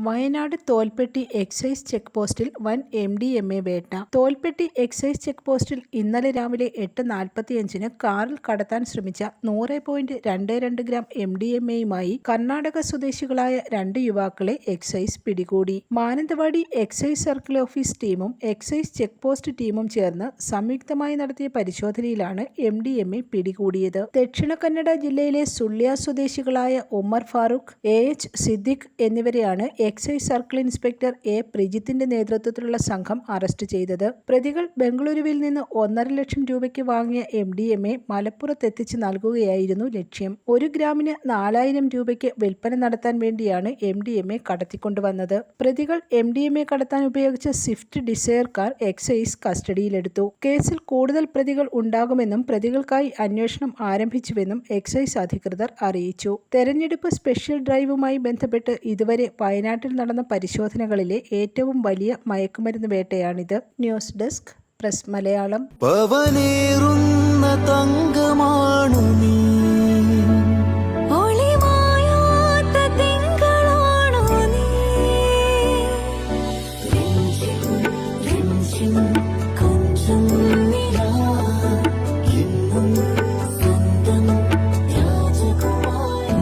Wayanad Tholpetty excise check പോസ്റ്റിൽ വൻ MDMA വേട്ട. തോൽപ്പെട്ടി എക്സൈസ് ചെക്ക് പോസ്റ്റിൽ ഇന്നലെ രാവിലെ 8:45-ന് കാറിൽ കടത്താൻ ശ്രമിച്ച 100.22 ഗ്രാം MDMAയുമായി കർണാടക സ്വദേശികളായ 2 യുവാക്കളെ എക്സൈസ് പിടികൂടി. മാനന്തവാടി എക്സൈസ് സർക്കിൾ ഓഫീസ് ടീമും എക്സൈസ് ചെക്ക് പോസ്റ്റ് ടീമും ചേർന്ന് സംയുക്തമായി നടത്തിയ പരിശോധനയിലാണ് MDMA പിടികൂടിയത്. ദക്ഷിണ കന്നഡ ജില്ലയിലെ സുള്ളിയ സ്വദേശികളായ ഉമ്മർ ഫാറൂഖ്, AH സിദ്ദിഖ് എന്നിവരെയാണ് എക്സൈസ് സർക്കിൾ ഇൻസ്പെക്ടർ A പ്രിജിത്തിന്റെ നേതൃത്വത്തിലുള്ള സംഘം അറസ്റ്റ് ചെയ്തത്. പ്രതികൾ ബംഗളൂരുവിൽ നിന്ന് 1.5 ലക്ഷം രൂപയ്ക്ക് വാങ്ങിയ MDMA മലപ്പുറത്തെത്തിച്ച് നൽകുകയായിരുന്നു ലക്ഷ്യം. 1 ഗ്രാമിന് 4000 രൂപയ്ക്ക് വിൽപ്പന നടത്താൻ വേണ്ടിയാണ് MDMA കടത്തിക്കൊണ്ടുവന്നത്. പ്രതികൾ MDMA കടത്താൻ ഉപയോഗിച്ച സ്വിഫ്റ്റ് ഡിസയർ കാർ എക്സൈസ് കസ്റ്റഡിയിലെടുത്തു. കേസിൽ കൂടുതൽ പ്രതികൾ ഉണ്ടാകുമെന്നും പ്രതികൾക്കായി അന്വേഷണം ആരംഭിച്ചുവെന്നും എക്സൈസ് അധികൃതർ അറിയിച്ചു. തെരഞ്ഞെടുപ്പ് സ്പെഷ്യൽ ഡ്രൈവുമായി ബന്ധപ്പെട്ട് ഇതുവരെ വയനാട്ടിൽ നടന്ന പരിശോധനകളിലെ ഏറ്റവും വലിയ മയക്കുമരുന്ന് വേട്ടയാണിത്. News desk press Malayalam.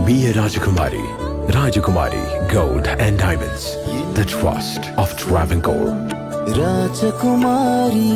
Be a Rajakumari. Rajakumari Gold and Diamonds. The trust of Travancore. Rajakumari.